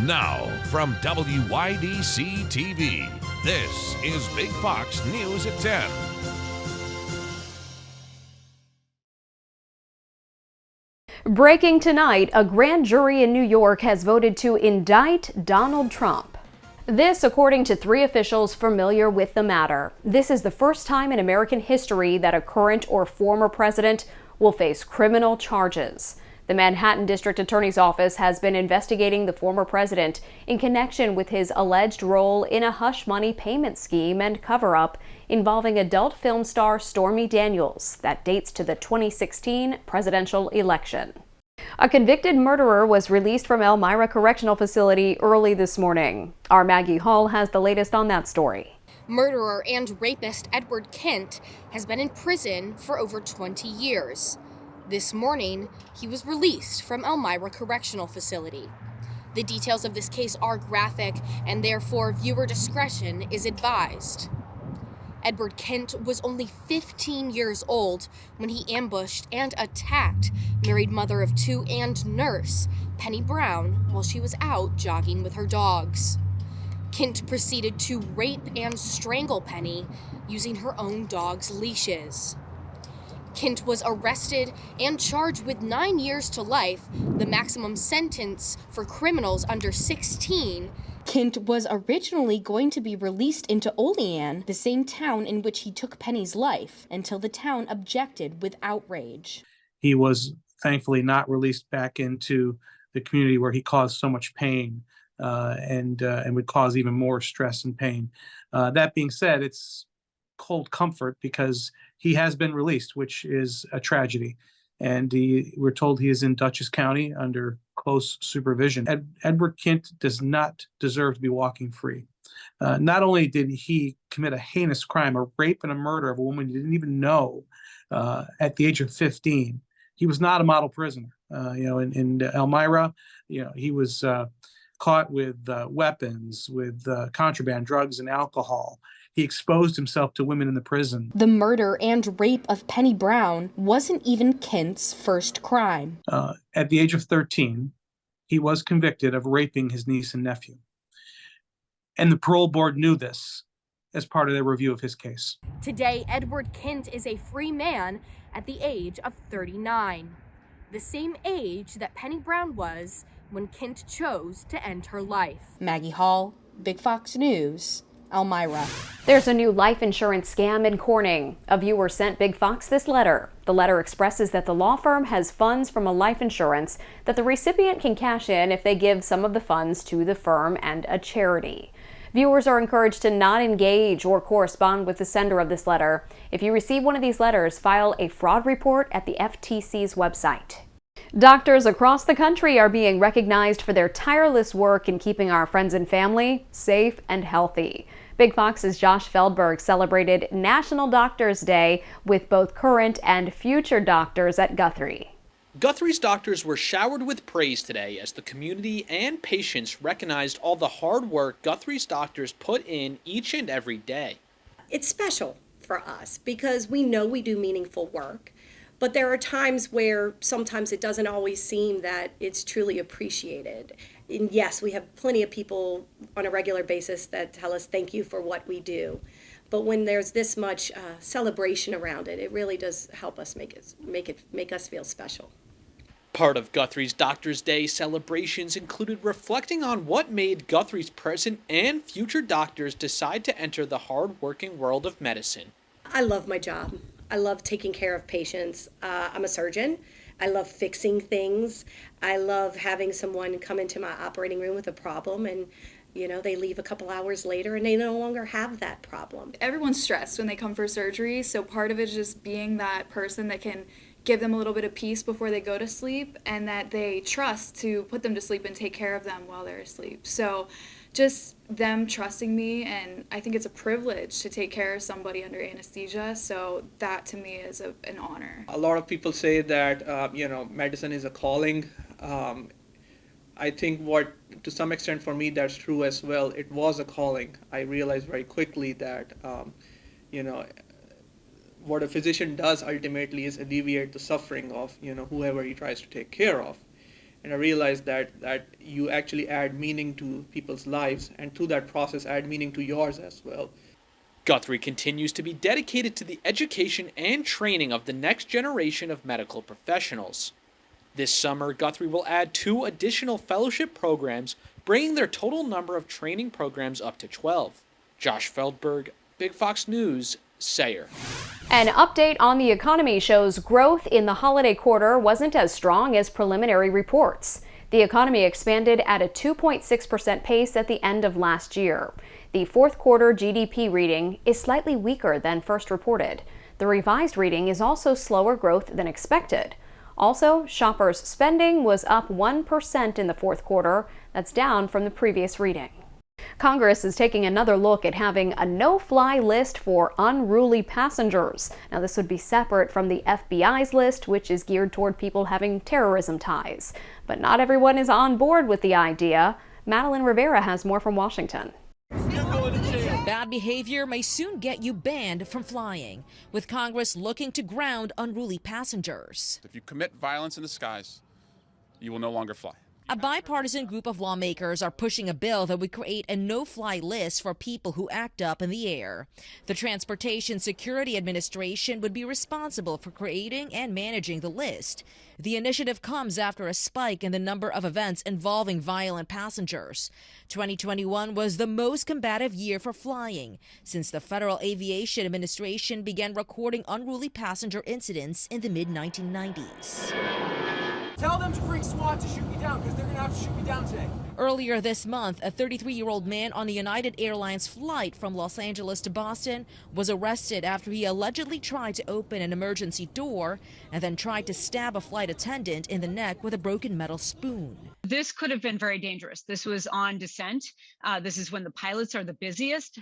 Now, from WYDC TV, this is Big Fox News at 10. Breaking tonight, a grand jury in New York has voted to indict Donald Trump. This, according to 3 officials familiar with the matter. This is the first time in American history that a current or former president will face criminal charges. The Manhattan District Attorney's Office has been investigating the former president in connection with his alleged role in a hush money payment scheme and cover-up involving adult film star Stormy Daniels that dates to the 2016 presidential election. A convicted murderer was released from Elmira Correctional Facility early this morning. Our Maggie Hall has the latest on that story. Murderer and rapist Edward Kent has been in prison for over 20 years. This morning, he was released from Elmira Correctional Facility. The details of this case are graphic, and therefore viewer discretion is advised. Edward Kent was only 15 years old when he ambushed and attacked married mother of 2 and nurse Penny Brown while she was out jogging with her dogs. Kent proceeded to rape and strangle Penny using her own dog's leashes. Kent was arrested and charged with 9 years to life, the maximum sentence for criminals under 16. Kent was originally going to be released into Olean, the same town in which he took Penny's life, until the town objected with outrage. He was thankfully not released back into the community where he caused so much pain and would cause even more stress and pain. That being said, it's cold comfort because he has been released, which is a tragedy. And we're told he is in Dutchess County under close supervision. Edward Kent does not deserve to be walking free. Not only did he commit a heinous crime, a rape and a murder of a woman he didn't even know at the age of 15, he was not a model prisoner. In Elmira, he was caught with weapons, with contraband, drugs, and alcohol. He exposed himself to women in the prison. The murder and rape of Penny Brown wasn't even Kent's first crime. At the age of 13, he was convicted of raping his niece and nephew. And the parole board knew this as part of their review of his case. Today, Edward Kent is a free man at the age of 39, the same age that Penny Brown was when Kent chose to end her life. Maggie Hall, Big Fox News, Elmira. There's a new life insurance scam in Corning. A viewer sent Big Fox this letter. The letter expresses that the law firm has funds from a life insurance that the recipient can cash in if they give some of the funds to the firm and a charity. Viewers are encouraged to not engage or correspond with the sender of this letter. If you receive one of these letters, file a fraud report at the FTC's website. Doctors across the country are being recognized for their tireless work in keeping our friends and family safe and healthy. Big Fox's Josh Feldberg celebrated National Doctors Day with both current and future doctors at Guthrie. Guthrie's doctors were showered with praise today as the community and patients recognized all the hard work Guthrie's doctors put in each and every day. It's special for us because we know we do meaningful work, but there are times where sometimes it doesn't always seem that it's truly appreciated. And yes, we have plenty of people on a regular basis that tell us thank you for what we do. But when there's this much celebration around it, it really does help us make us feel special. Part of Guthrie's Doctors Day celebrations included reflecting on what made Guthrie's present and future doctors decide to enter the hard-working world of medicine. I love my job. I love taking care of patients. I'm a surgeon. I love fixing things. I love having someone come into my operating room with a problem and, they leave a couple hours later and they no longer have that problem. Everyone's stressed when they come for surgery, so part of it is just being that person that can give them a little bit of peace before they go to sleep and that they trust to put them to sleep and take care of them while they're asleep. So just them trusting me, and I think it's a privilege to take care of somebody under anesthesia, so that to me is an honor. A lot of people say that medicine is a calling. I think to some extent for me that's true as well. It was a calling. I realized very quickly that what a physician does ultimately is alleviate the suffering of whoever he tries to take care of. And I realized that you actually add meaning to people's lives, and through that process add meaning to yours as well. Guthrie continues to be dedicated to the education and training of the next generation of medical professionals. This summer, Guthrie will add 2 additional fellowship programs, bringing their total number of training programs up to 12. Josh Feldberg, Big Fox News, Sayre. An update on the economy shows growth in the holiday quarter wasn't as strong as preliminary reports. The economy expanded at a 2.6% pace at the end of last year. The fourth quarter GDP reading is slightly weaker than first reported. The revised reading is also slower growth than expected. Also, shoppers' spending was up 1% in the fourth quarter. That's down from the previous reading. Congress is taking another look at having a no-fly list for unruly passengers. Now, this would be separate from the FBI's list, which is geared toward people having terrorism ties. But not everyone is on board with the idea. Madeline Rivera has more from Washington. Bad behavior may soon get you banned from flying, with Congress looking to ground unruly passengers. If you commit violence in the skies, you will no longer fly. A bipartisan group of lawmakers are pushing a bill that would create a no-fly list for people who act up in the air. The Transportation Security Administration would be responsible for creating and managing the list. The initiative comes after a spike in the number of events involving violent passengers. 2021 was the most combative year for flying since the Federal Aviation Administration began recording unruly passenger incidents in the mid-1990s. Tell them to bring SWAT to shoot me down, because they're going to have to shoot me down today. Earlier this month, a 33-year-old man on the United Airlines flight from Los Angeles to Boston was arrested after he allegedly tried to open an emergency door and then tried to stab a flight attendant in the neck with a broken metal spoon. This could have been very dangerous. This was on descent. This is when the pilots are the busiest.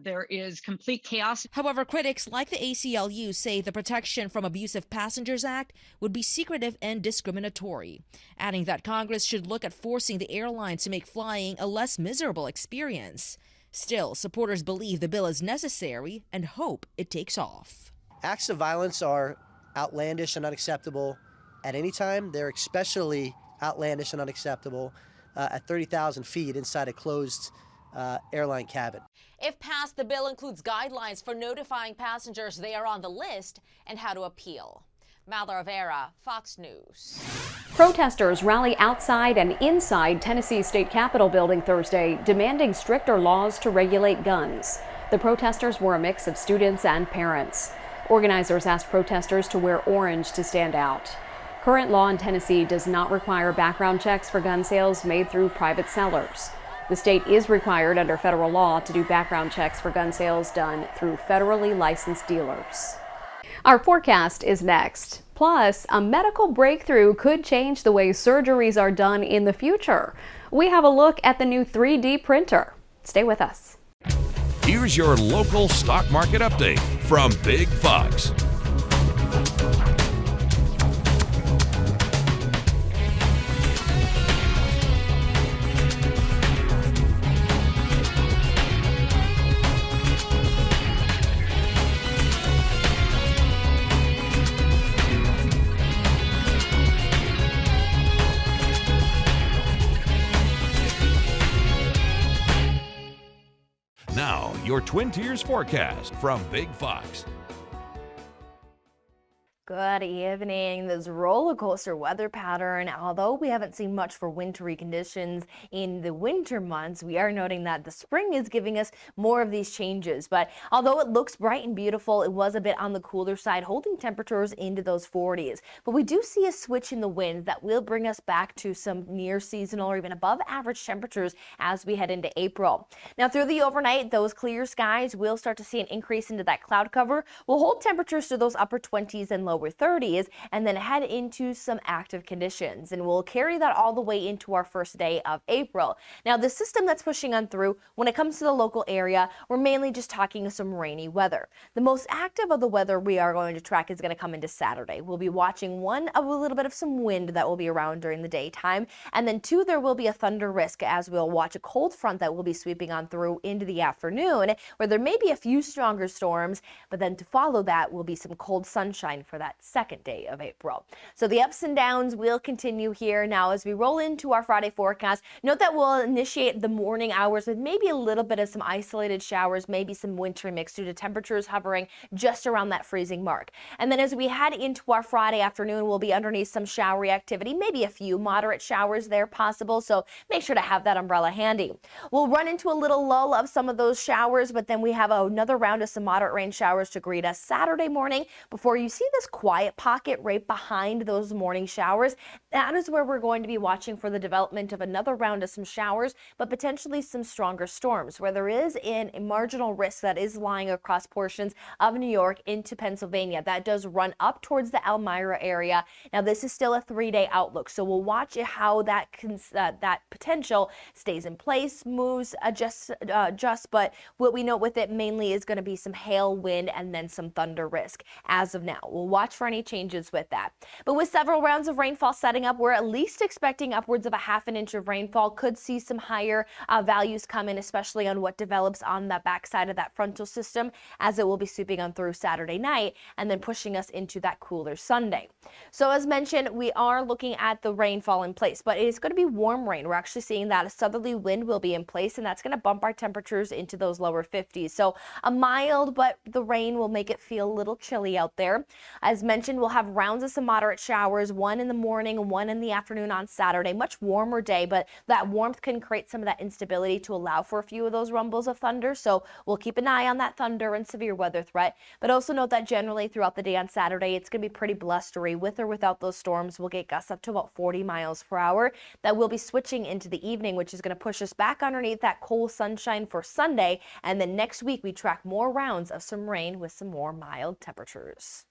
There is complete chaos. However, critics like the ACLU say the Protection from Abusive Passengers Act would be secretive and discriminatory, adding that Congress should look at forcing the airline to make flying a less miserable experience. Still, supporters believe the bill is necessary and hope it takes off. Acts of violence are outlandish and unacceptable at any time. They're especially outlandish and unacceptable at 30,000 feet inside a closed airline cabin. If passed, the bill includes guidelines for notifying passengers they are on the list and how to appeal. Madeline Rivera, Fox News. Protesters rally outside and inside Tennessee's state capitol building Thursday, demanding stricter laws to regulate guns. The protesters were a mix of students and parents. Organizers asked protesters to wear orange to stand out. Current law in Tennessee does not require background checks for gun sales made through private sellers. The state is required under federal law to do background checks for gun sales done through federally licensed dealers. Our forecast is next. Plus, a medical breakthrough could change the way surgeries are done in the future. We have a look at the new 3D printer. Stay with us. Here's your local stock market update from Big Fox. Now, your Twin Tiers forecast from Big Fox. Good evening. This roller coaster weather pattern, although we haven't seen much for wintry conditions in the winter months, we are noting that the spring is giving us more of these changes. But although it looks bright and beautiful, it was a bit on the cooler side, holding temperatures into those 40s. But we do see a switch in the wind that will bring us back to some near seasonal or even above average temperatures as we head into April. Now, through the overnight, those clear skies will start to see an increase into that cloud cover. We'll hold temperatures to those upper 20s and lower 30s and then head into some active conditions, and we'll carry that all the way into our first day of April. Now, the system that's pushing on through, when it comes to the local area, we're mainly just talking some rainy weather. The most active of the weather we are going to track is going to come into Saturday. We'll be watching one of a little bit of some wind that will be around during the daytime, and then two, there will be a thunder risk as we'll watch a cold front that will be sweeping on through into the afternoon, where there may be a few stronger storms, but then to follow that will be some cold sunshine for that that second day of April. So the ups and downs will continue here. Now, as we roll into our Friday forecast, note that we'll initiate the morning hours with maybe a little bit of some isolated showers, maybe some wintry mix due to temperatures hovering just around that freezing mark. And then as we head into our Friday afternoon, we'll be underneath some showery activity, maybe a few moderate showers there possible. So make sure to have that umbrella handy. We'll run into a little lull of some of those showers, but then we have another round of some moderate rain showers to greet us Saturday morning before you see this quiet pocket right behind those morning showers. That is where we're going to be watching for the development of another round of some showers, but potentially some stronger storms where there is a marginal risk that is lying across portions of New York into Pennsylvania. That does run up towards the Elmira area. Now, this is still a 3-day outlook, so we'll watch how that potential stays in place, moves, adjusts, but what we note with it mainly is going to be some hail, wind, and then some thunder risk as of now. We'll watch for any changes with that. But with several rounds of rainfall setting up, we're at least expecting upwards of a half an inch of rainfall. Could see some higher values come in, especially on what develops on the backside of that frontal system, as it will be sweeping on through Saturday night and then pushing us into that cooler Sunday. So as mentioned, we are looking at the rainfall in place, but it is going to be warm rain. We're actually seeing that a southerly wind will be in place, and that's going to bump our temperatures into those lower 50s. So a mild, but the rain will make it feel a little chilly out there. As mentioned, we'll have rounds of some moderate showers, one in the morning, one in the afternoon on Saturday. Much warmer day, but that warmth can create some of that instability to allow for a few of those rumbles of thunder. So we'll keep an eye on that thunder and severe weather threat. But also note that generally throughout the day on Saturday, it's going to be pretty blustery. With or without those storms, we'll get gusts up to about 40 miles per hour. That will be switching into the evening, which is going to push us back underneath that cold sunshine for Sunday. And then next week, we track more rounds of some rain with some more mild temperatures.